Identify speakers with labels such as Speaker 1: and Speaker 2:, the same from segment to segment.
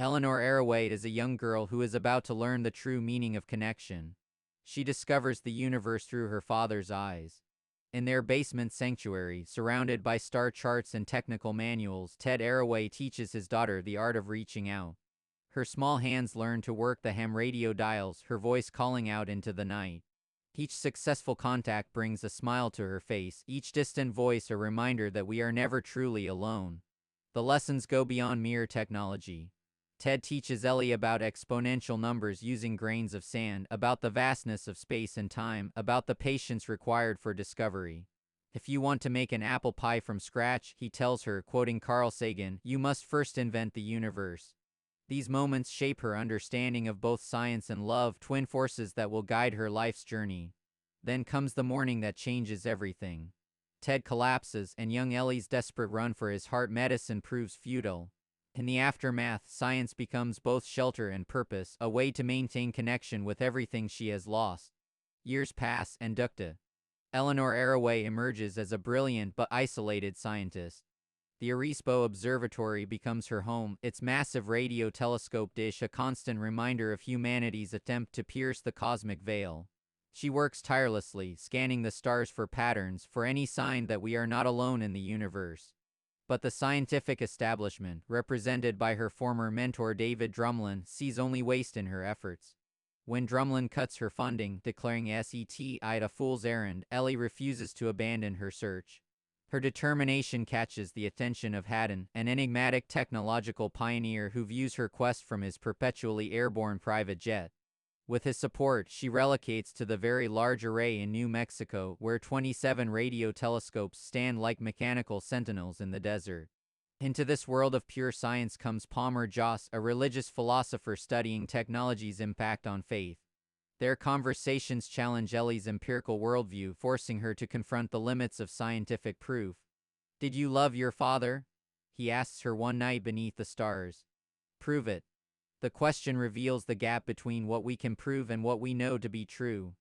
Speaker 1: Eleanor Arroway is a young girl who is about to learn the true meaning of connection. She discovers the universe through her father's eyes. In their basement sanctuary, surrounded by star charts and technical manuals, Ted Arroway teaches his daughter the art of reaching out. Her small hands learn to work the ham radio dials, her voice calling out into the night. Each successful contact brings a smile to her face, each distant voice a reminder that we are never truly alone. The lessons go beyond mere technology. Ted teaches Ellie about exponential numbers using grains of sand, about the vastness of space and time, about the patience required for discovery. If you want to make an apple pie from scratch, he tells her, quoting Carl Sagan, you must first invent the universe. These moments shape her understanding of both science and love, twin forces that will guide her life's journey. Then comes the morning that changes everything. Ted collapses, and young Ellie's desperate run for his heart medicine proves futile. In the aftermath, science becomes both shelter and purpose, a way to maintain connection with everything she has lost. Years pass, and Eleanor Arroway emerges as a brilliant but isolated scientist. The Arispo Observatory becomes her home, its massive radio telescope dish a constant reminder of humanity's attempt to pierce the cosmic veil. She works tirelessly, scanning the stars for patterns, for any sign that we are not alone in the universe. But the scientific establishment, represented by her former mentor David Drumlin, sees only waste in her efforts. When Drumlin cuts her funding, declaring SETI a fool's errand, Ellie refuses to abandon her search. Her determination catches the attention of Haddon, an enigmatic technological pioneer who views her quest from his perpetually airborne private jet. With his support, she relocates to the Very Large Array in New Mexico, where 27 radio telescopes stand like mechanical sentinels in the desert. Into this world of pure science comes Palmer Joss, a religious philosopher studying technology's impact on faith. Their conversations challenge Ellie's empirical worldview, forcing her to confront the limits of scientific proof. "Did you love your father?" he asks her one night beneath the stars. "Prove it." The question reveals the gap between what we can prove and what we know to be true.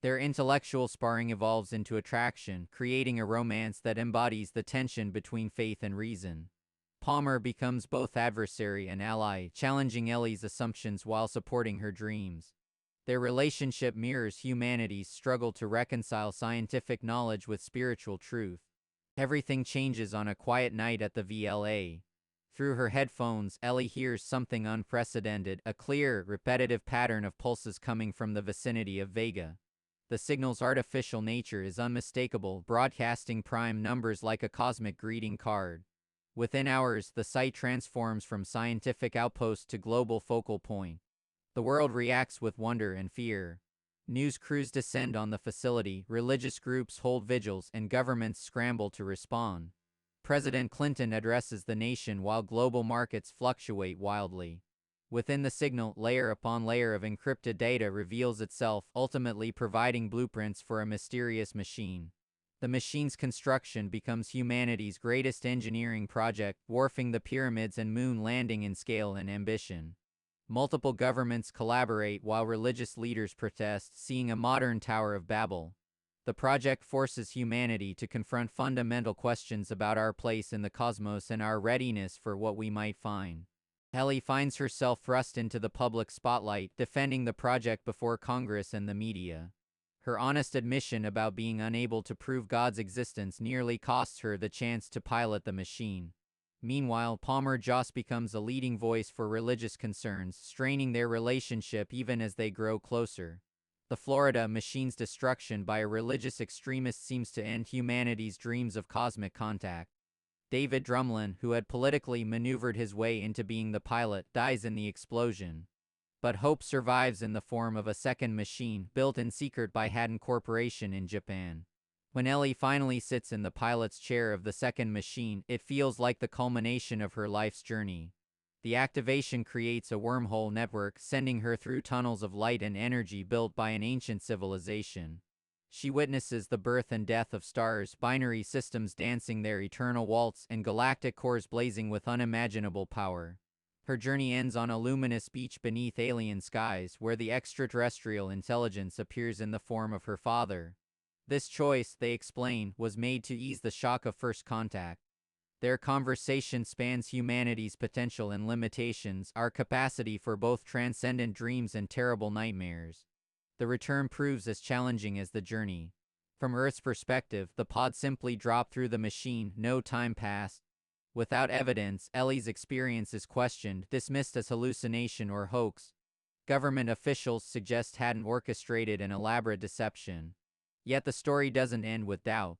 Speaker 1: Their intellectual sparring evolves into attraction, creating a romance that embodies the tension between faith and reason. Palmer becomes both adversary and ally, challenging Ellie's assumptions while supporting her dreams. Their relationship mirrors humanity's struggle to reconcile scientific knowledge with spiritual truth. Everything changes on a quiet night at the VLA. Through her headphones, Ellie hears something unprecedented, a clear, repetitive pattern of pulses coming from the vicinity of Vega. The signal's artificial nature is unmistakable, broadcasting prime numbers like a cosmic greeting card. Within hours, the site transforms from scientific outpost to global focal point. The world reacts with wonder and fear. News crews descend on the facility, religious groups hold vigils, and governments scramble to respond. President Clinton addresses the nation while global markets fluctuate wildly. Within the signal, layer upon layer of encrypted data reveals itself, ultimately providing blueprints for a mysterious machine. The machine's construction becomes humanity's greatest engineering project, dwarfing the pyramids and moon landing in scale and ambition. Multiple governments collaborate while religious leaders protest, seeing a modern Tower of Babel. The project forces humanity to confront fundamental questions about our place in the cosmos and our readiness for what we might find. Ellie finds herself thrust into the public spotlight, defending the project before Congress and the media. Her honest admission about being unable to prove God's existence nearly costs her the chance to pilot the machine. Meanwhile, Palmer Joss becomes a leading voice for religious concerns, straining their relationship even as they grow closer. The Florida machine's destruction by a religious extremist seems to end humanity's dreams of cosmic contact. David Drumlin, who had politically maneuvered his way into being the pilot, dies in the explosion. But hope survives in the form of a second machine, built in secret by Haddon Corporation in Japan. When Ellie finally sits in the pilot's chair of the second machine, it feels like the culmination of her life's journey. The activation creates a wormhole network, sending her through tunnels of light and energy built by an ancient civilization. She witnesses the birth and death of stars, binary systems dancing their eternal waltz, and galactic cores blazing with unimaginable power. Her journey ends on a luminous beach beneath alien skies, where the extraterrestrial intelligence appears in the form of her father. This choice, they explain, was made to ease the shock of first contact. Their conversation spans humanity's potential and limitations, our capacity for both transcendent dreams and terrible nightmares. The return proves as challenging as the journey. From Earth's perspective, the pod simply dropped through the machine, no time passed. Without evidence, Ellie's experience is questioned, dismissed as hallucination or hoax. Government officials suggest hadn't orchestrated an elaborate deception. Yet the story doesn't end with doubt.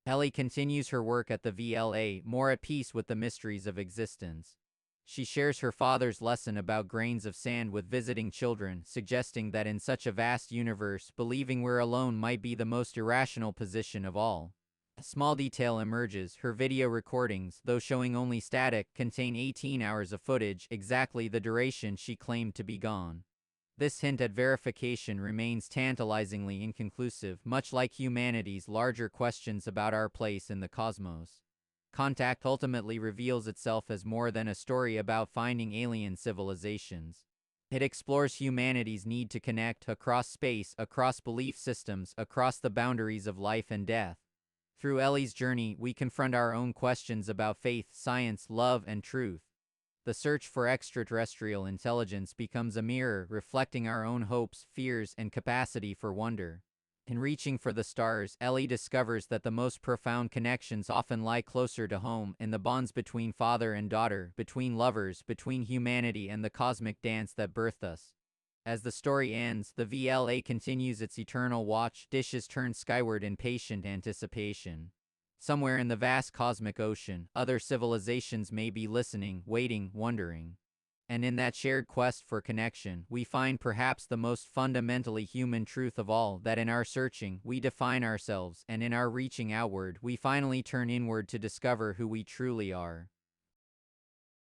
Speaker 1: Ellie continues her work at the VLA, more at peace with the mysteries of existence. She shares her father's lesson about grains of sand with visiting children, suggesting that in such a vast universe, believing we're alone might be the most irrational position of all. A small detail emerges: her video recordings, though showing only static, contain 18 hours of footage, exactly the duration she claimed to be gone. This hint at verification remains tantalizingly inconclusive, much like humanity's larger questions about our place in the cosmos. Contact ultimately reveals itself as more than a story about finding alien civilizations. It explores humanity's need to connect across space, across belief systems, across the boundaries of life and death. Through Ellie's journey, we confront our own questions about faith, science, love, and truth. The search for extraterrestrial intelligence becomes a mirror reflecting our own hopes, fears, and capacity for wonder. In reaching for the stars, Ellie discovers that the most profound connections often lie closer to home, in the bonds between father and daughter, between lovers, between humanity and the cosmic dance that birthed us. As the story ends, the VLA continues its eternal watch, dishes turned skyward in patient anticipation. Somewhere in the vast cosmic ocean, other civilizations may be listening, waiting, wondering. And in that shared quest for connection, we find perhaps the most fundamentally human truth of all, that in our searching, we define ourselves, and in our reaching outward, we finally turn inward to discover who we truly are.